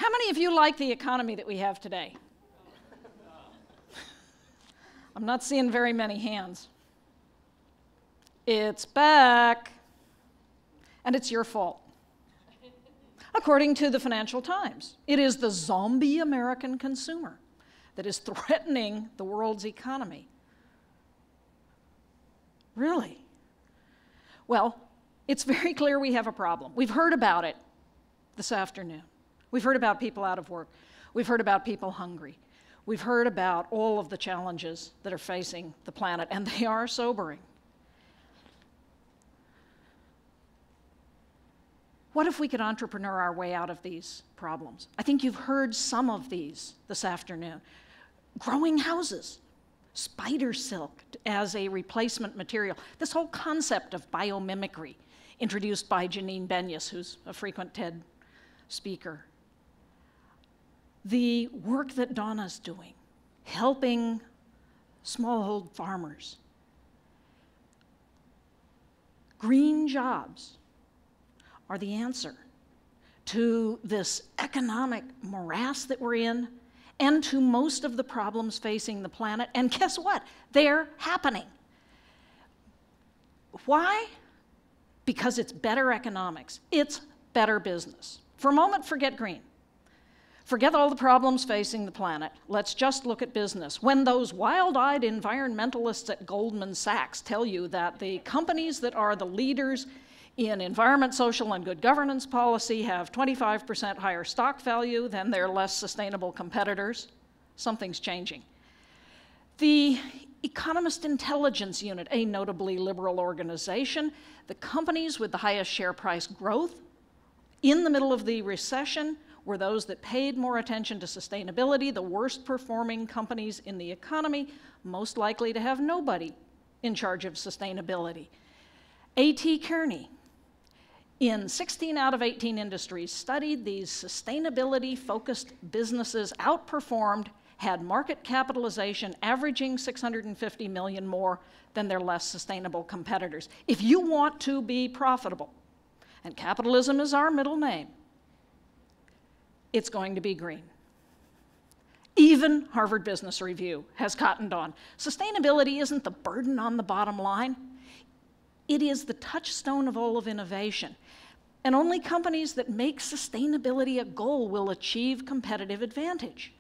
How many of you like the economy that we have today? I'm not seeing very many hands. It's back, and it's your fault. According to the Financial Times, it is the zombie American consumer that is threatening the world's economy. Really? Well, it's very clear we have a problem. We've heard about it this afternoon. We've heard about people out of work. We've heard about people hungry. We've heard about all of the challenges that are facing the planet, and they are sobering. What if we could entrepreneur our way out of these problems? I think you've heard some of these this afternoon. Growing houses, spider silk as a replacement material. This whole concept of biomimicry, introduced by Janine Benyus, who's a frequent TED speaker. The work that Donna's doing, helping smallhold farmers. Green jobs are the answer to this economic morass that we're in and to most of the problems facing the planet. And guess what? They're happening. Why? Because it's better economics. It's better business. For a moment, forget green. Forget all the problems facing the planet. Let's just look at business. When those wild-eyed environmentalists at Goldman Sachs tell you that the companies that are the leaders in environment, social, and good governance policy have 25% higher stock value than their less sustainable competitors, something's changing. The Economist Intelligence Unit, a notably liberal organization, the companies with the highest share price growth in the middle of the recession were those that paid more attention to sustainability, the worst performing companies in the economy, most likely to have nobody in charge of sustainability. A.T. Kearney, in 16 out of 18 industries studied, these sustainability-focused businesses outperformed, had market capitalization averaging $650 million more than their less sustainable competitors. If you want to be profitable, and capitalism is our middle name, it's going to be green. Even Harvard Business Review has cottoned on. Sustainability isn't the burden on the bottom line. It is the touchstone of all of innovation. And only companies that make sustainability a goal will achieve competitive advantage.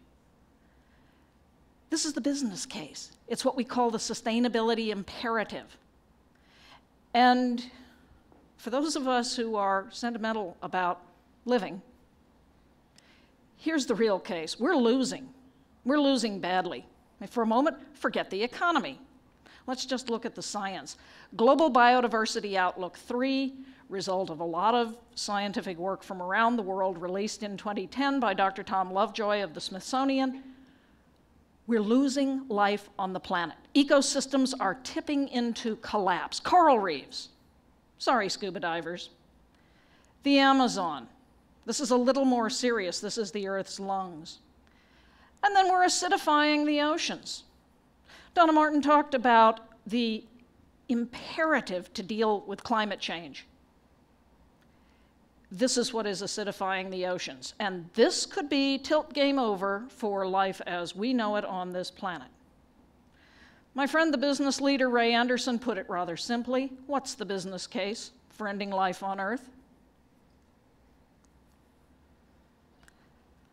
This is the business case. It's what we call the sustainability imperative. And for those of us who are sentimental about living, here's the real case. We're losing. We're losing badly. And for a moment, forget the economy. Let's just look at the science. Global Biodiversity Outlook 3, result of a lot of scientific work from around the world, released in 2010 by Dr. Tom Lovejoy of the Smithsonian. We're losing life on the planet. Ecosystems are tipping into collapse. Coral reefs. Sorry, scuba divers. The Amazon. This is a little more serious. This is the Earth's lungs. And then we're acidifying the oceans. Donna Martin talked about the imperative to deal with climate change. This is what is acidifying the oceans. And this could be tilt game over for life as we know it on this planet. My friend, the business leader Ray Anderson, put it rather simply. What's the business case for ending life on Earth?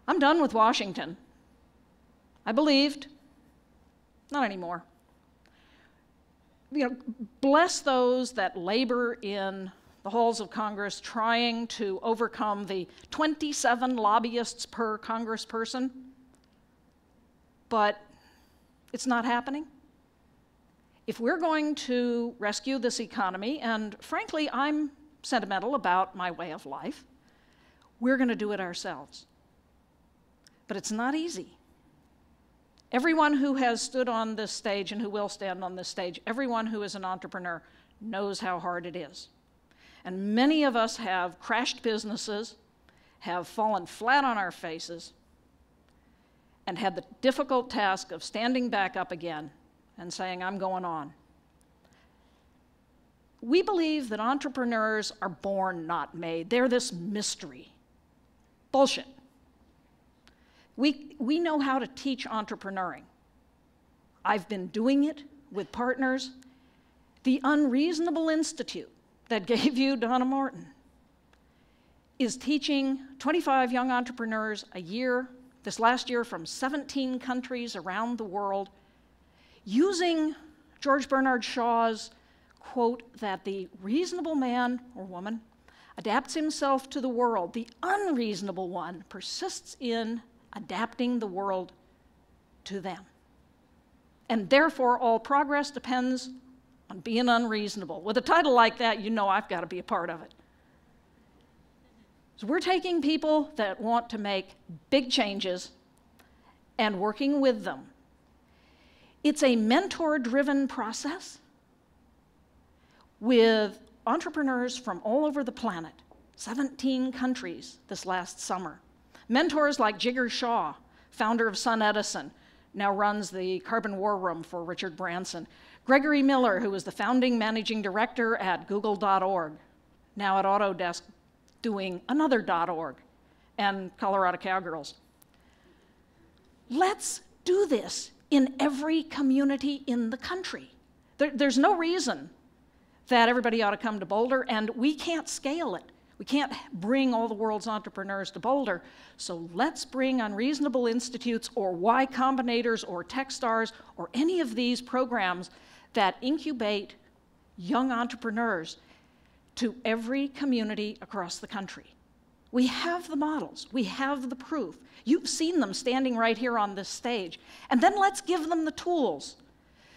I'm done with Washington. I believed. Not anymore. You know, bless those that labor in the halls of Congress trying to overcome the 27 lobbyists per congressperson, but it's not happening. If we're going to rescue this economy, and frankly, I'm sentimental about my way of life, we're going to do it ourselves. But it's not easy. Everyone who has stood on this stage and who will stand on this stage, everyone who is an entrepreneur knows how hard it is. And many of us have crashed businesses, have fallen flat on our faces, and had the difficult task of standing back up again and saying, I'm going on. We believe that entrepreneurs are born, not made. They're this mystery. Bullshit. We know how to teach entrepreneuring. I've been doing it with partners. The Unreasonable Institute that gave you Donna Morton is teaching 25 young entrepreneurs a year, this last year, from 17 countries around the world, using George Bernard Shaw's quote that the reasonable man or woman adapts himself to the world. The unreasonable one persists in adapting the world to them. And therefore, all progress depends on being unreasonable. With a title like that, you know I've got to be a part of it. So we're taking people that want to make big changes and working with them. It's a mentor-driven process with entrepreneurs from all over the planet, 17 countries this last summer. Mentors like Jigar Shah, founder of Sun Edison, now runs the Carbon War Room for Richard Branson. Gregory Miller, who was the founding managing director at Google.org, now at Autodesk doing another .org, and Colorado Cowgirls. Let's do this in every community in the country. There's no reason that everybody ought to come to Boulder, and we can't scale it. We can't bring all the world's entrepreneurs to Boulder, so let's bring Unreasonable Institutes or Y Combinators or Techstars or any of these programs that incubate young entrepreneurs to every community across the country. We have the models, we have the proof. You've seen them standing right here on this stage. And then let's give them the tools.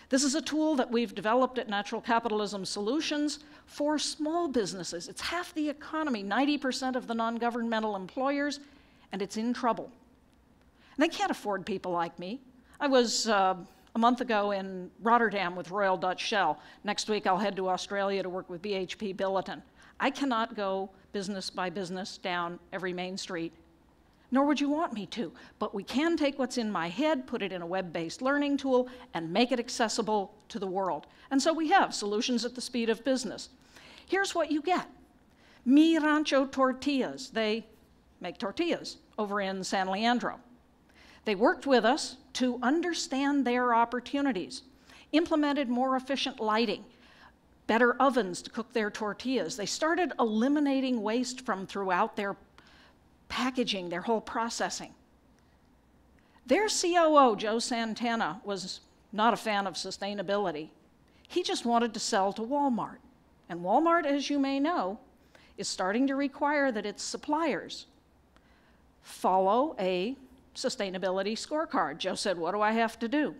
This is a tool that we've developed at Natural Capitalism Solutions for small businesses. It's half the economy, 90% of the non-governmental employers, and it's in trouble. And they can't afford people like me. I was a month ago in Rotterdam with Royal Dutch Shell. Next week I'll head to Australia to work with BHP Billiton. I cannot go business by business down every main street, nor would you want me to, but we can take what's in my head, put it in a web-based learning tool, and make it accessible to the world. And so we have solutions at the speed of business. Here's what you get. Mi Rancho Tortillas. They make tortillas over in San Leandro. They worked with us to understand their opportunities, implemented more efficient lighting, better ovens to cook their tortillas. They started eliminating waste from throughout their packaging, their whole processing. Their COO, Joe Santana, was not a fan of sustainability. He just wanted to sell to Walmart. And Walmart, as you may know, is starting to require that its suppliers follow a sustainability scorecard. Joe said, what do I have to do?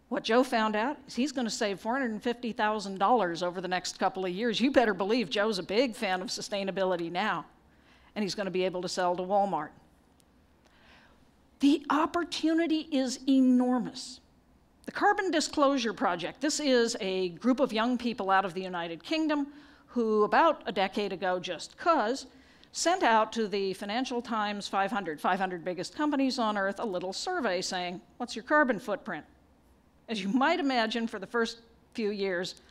What Joe found out is he's going to save $450,000 over the next couple of years. You better believe Joe's a big fan of sustainability now, and he's going to be able to sell to Walmart. The opportunity is enormous. The Carbon Disclosure Project, this is a group of young people out of the United Kingdom who about a decade ago, just 'cause, sent out to the Financial Times 500 biggest companies on Earth a little survey saying, what's your carbon footprint? As you might imagine, for the first few years,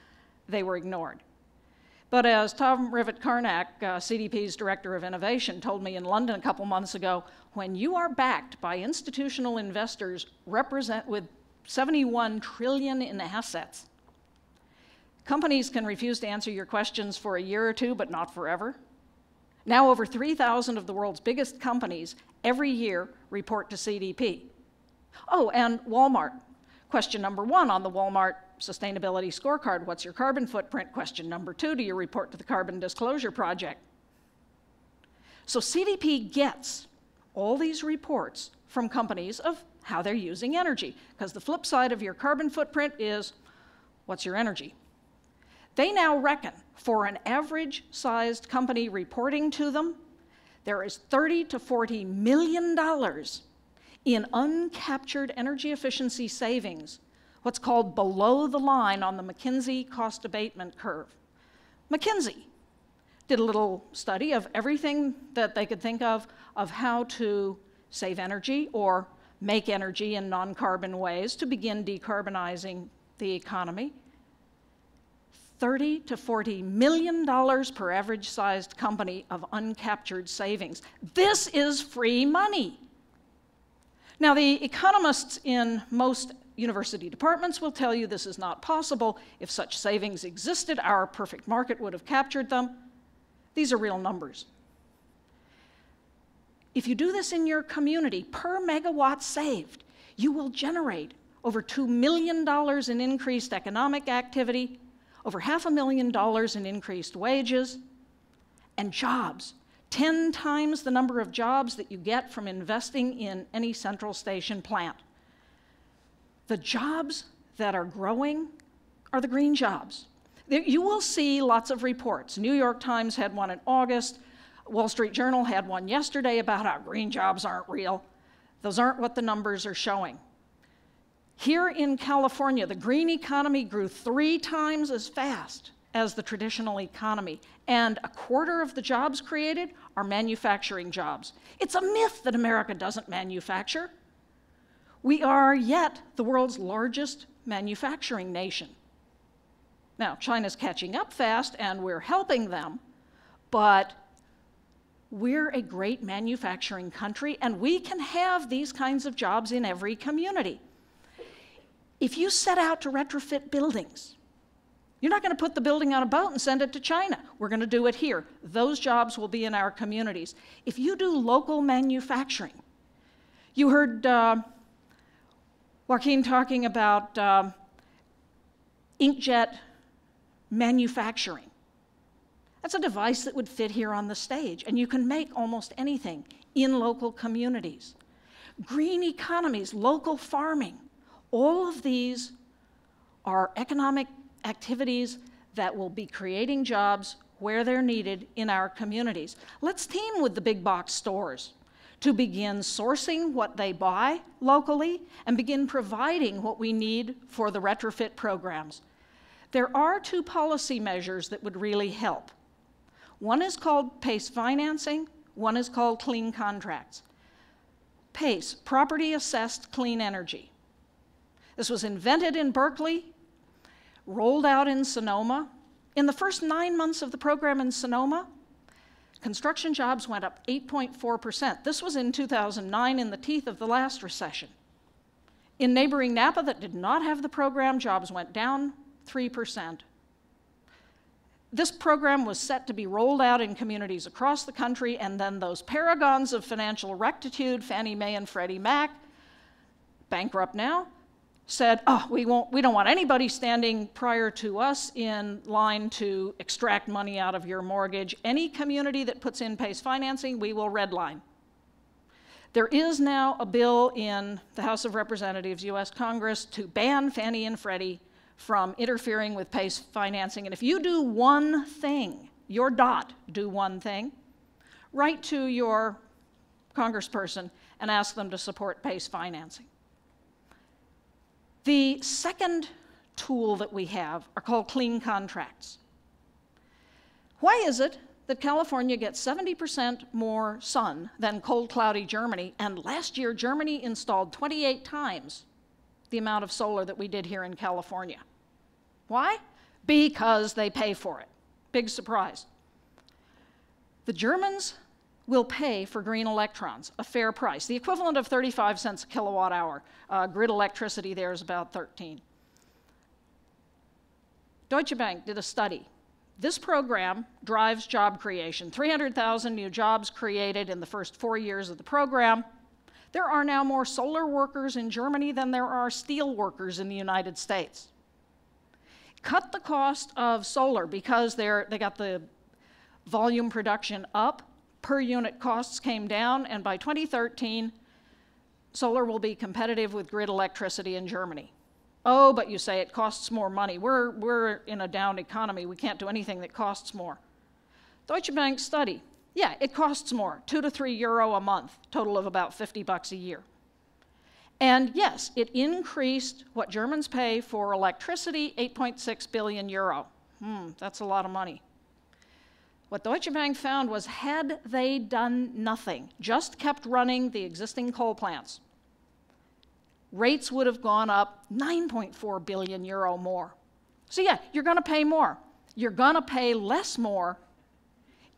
they were ignored. But as Tom Rivet-Carnac, CDP's Director of Innovation, told me in London a couple months ago, when you are backed by institutional investors with 71 trillion in assets, companies can refuse to answer your questions for a year or two, but not forever. Now over 3,000 of the world's biggest companies every year report to CDP. Oh, and Walmart. Question number 1 on the Walmart Sustainability Scorecard, what's your carbon footprint? Question number 2, do you report to the Carbon Disclosure Project? So CDP gets all these reports from companies of how they're using energy, because the flip side of your carbon footprint is, what's your energy? They now reckon for an average-sized company reporting to them, there is $30 to $40 million in uncaptured energy efficiency savings, what's called below the line on the Mackenzie cost abatement curve. Mackenzie did a little study of everything that they could think of how to save energy or make energy in non-carbon ways to begin decarbonizing the economy. $30 to $40 million per average-sized company of uncaptured savings. This is free money. Now, the economists in most university departments will tell you this is not possible. If such savings existed, our perfect market would have captured them. These are real numbers. If you do this in your community, per megawatt saved, you will generate over $2 million in increased economic activity, over $500,000 in increased wages, and jobs. 10 times the number of jobs that you get from investing in any central station plant. The jobs that are growing are the green jobs. You will see lots of reports. New York Times had one in August. Wall Street Journal had one yesterday about how green jobs aren't real. Those aren't what the numbers are showing. Here in California, the green economy grew 3 times as fast as the traditional economy, and a quarter of the jobs created are manufacturing jobs. It's a myth that America doesn't manufacture. We are yet the world's largest manufacturing nation. Now, China's catching up fast, and we're helping them, but we're a great manufacturing country, and we can have these kinds of jobs in every community. If you set out to retrofit buildings, you're not going to put the building on a boat and send it to China. We're going to do it here. Those jobs will be in our communities. If you do local manufacturing, you heard Joaquin talking about inkjet manufacturing. That's a device that would fit here on the stage, and you can make almost anything in local communities. Green economies, local farming, all of these are economic activities that will be creating jobs where they're needed in our communities. Let's team with the big box stores to begin sourcing what they buy locally and begin providing what we need for the retrofit programs. There are 2 policy measures that would really help. One is called PACE financing, one is called clean contracts. PACE, property assessed clean energy. This was invented in Berkeley, rolled out in Sonoma. In the first 9 months of the program in Sonoma, construction jobs went up 8.4%. This was in 2009 in the teeth of the last recession. In neighboring Napa that did not have the program, jobs went down 3%. This program was set to be rolled out in communities across the country, and then those paragons of financial rectitude, Fannie Mae and Freddie Mac, bankrupt now, said, oh, we don't want anybody standing prior to us in line to extract money out of your mortgage. Any community that puts in PACE financing, we will redline. There is now a bill in the House of Representatives, US Congress, to ban Fannie and Freddie from interfering with PACE financing. And if you do one thing, your do one thing, write to your congressperson and ask them to support PACE financing. The second tool that we have are called clean contracts. Why is it that California gets 70% more sun than cold, cloudy Germany, and last year Germany installed 28 times the amount of solar that we did here in California? Why? Because they pay for it. Big surprise. The Germans will pay for green electrons, a fair price, the equivalent of 35 cents a kilowatt hour. Grid electricity there is about 13. Deutsche Bank did a study. This program drives job creation. 300,000 new jobs created in the first 4 years of the program. There are now more solar workers in Germany than there are steel workers in the United States. Cut the cost of solar because they got the volume production up. Per unit costs came down, and by 2013, solar will be competitive with grid electricity in Germany. Oh, but you say it costs more money. We're in a down economy. We can't do anything that costs more. Deutsche Bank study. Yeah, it costs more, 2 to 3 euro a month, total of about $50 a year. And yes, it increased what Germans pay for electricity, 8.6 billion euro. That's a lot of money. What Deutsche Bank found was, had they done nothing, just kept running the existing coal plants, rates would have gone up 9.4 billion euro more. So yeah, you're going to pay more. You're going to pay less more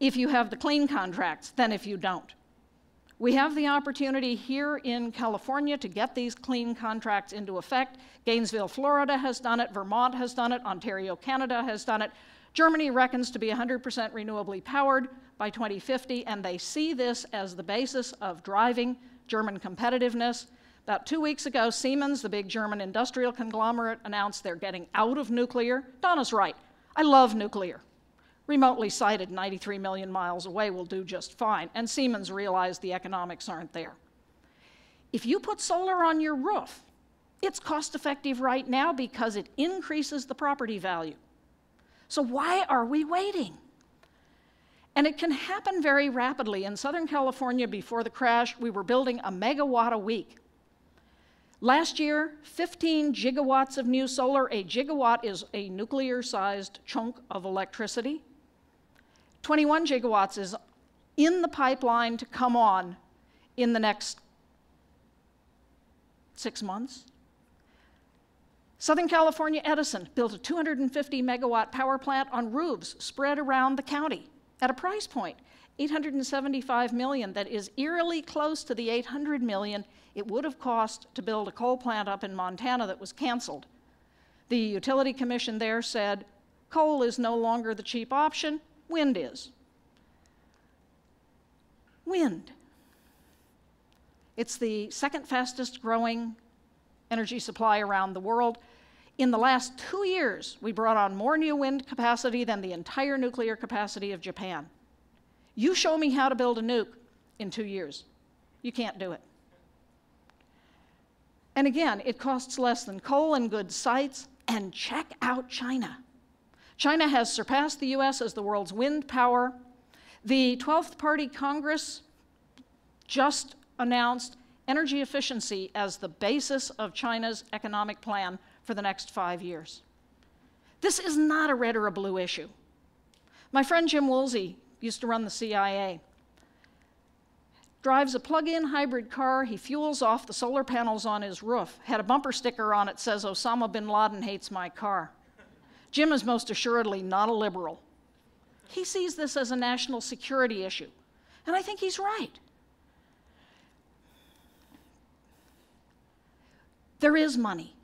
if you have the clean contracts than if you don't. We have the opportunity here in California to get these clean contracts into effect. Gainesville, Florida has done it, Vermont has done it, Ontario, Canada has done it. Germany reckons to be 100% renewably powered by 2050, and they see this as the basis of driving German competitiveness. About 2 weeks ago, Siemens, the big German industrial conglomerate, announced they're getting out of nuclear. Donna's right. I love nuclear. Remotely sited 93 million miles away will do just fine, and Siemens realized the economics aren't there. If you put solar on your roof, it's cost-effective right now because it increases the property value. So why are we waiting? And it can happen very rapidly. In Southern California, before the crash, we were building a megawatt a week. Last year, 15 gigawatts of new solar. A gigawatt is a nuclear-sized chunk of electricity. 21 gigawatts is in the pipeline to come on in the next 6 months. Southern California Edison built a 250 megawatt power plant on roofs spread around the county at a price point, $875 million, that is eerily close to the $800 million it would have cost to build a coal plant up in Montana that was canceled. The utility commission there said, coal is no longer the cheap option, wind is. Wind. It's the second fastest growing energy supply around the world. In the last 2 years, we brought on more new wind capacity than the entire nuclear capacity of Japan. You show me how to build a nuke in 2 years. You can't do it. And again, it costs less than coal and good sites. And check out China. China has surpassed the US as the world's wind power. The 12th Party Congress just announced energy efficiency as the basis of China's economic plan for the next 5 years. This is not a red or a blue issue. My friend Jim Woolsey used to run the CIA. Drives a plug-in hybrid car. He fuels off the solar panels on his roof. Had a bumper sticker on it that says, "Osama bin Laden hates my car." Jim is most assuredly not a liberal. He sees this as a national security issue, and I think he's right. There is money.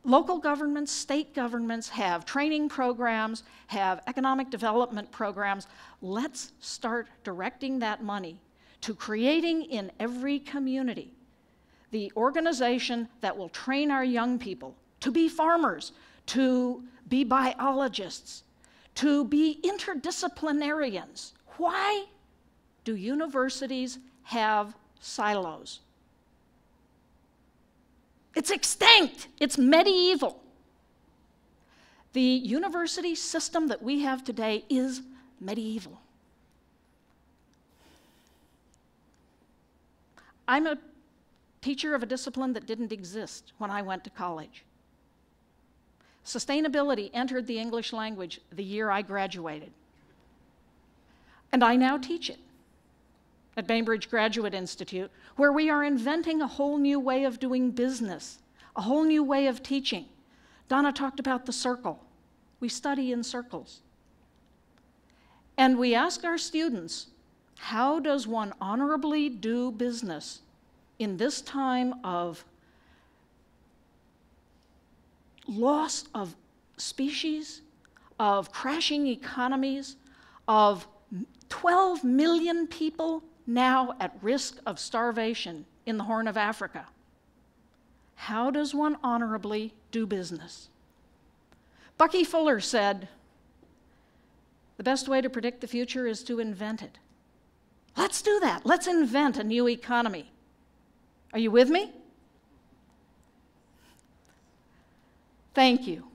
Local governments, state governments have training programs, have economic development programs. Let's start directing that money to creating in every community the organization that will train our young people to be farmers, to be biologists, to be interdisciplinarians. Why do universities have silos? It's extinct. It's medieval. The university system that we have today is medieval. I'm a teacher of a discipline that didn't exist when I went to college. Sustainability entered the English language the year I graduated. And I now teach it at Bainbridge Graduate Institute, where we are inventing a whole new way of doing business, a whole new way of teaching. Donna talked about the circle. We study in circles. And we ask our students, how does one honorably do business in this time of loss of species, of crashing economies, of 12 million people now at risk of starvation in the Horn of Africa? How does one honorably do business? Bucky Fuller said, the best way to predict the future is to invent it. Let's do that. Let's invent a new economy. Are you with me? Thank you.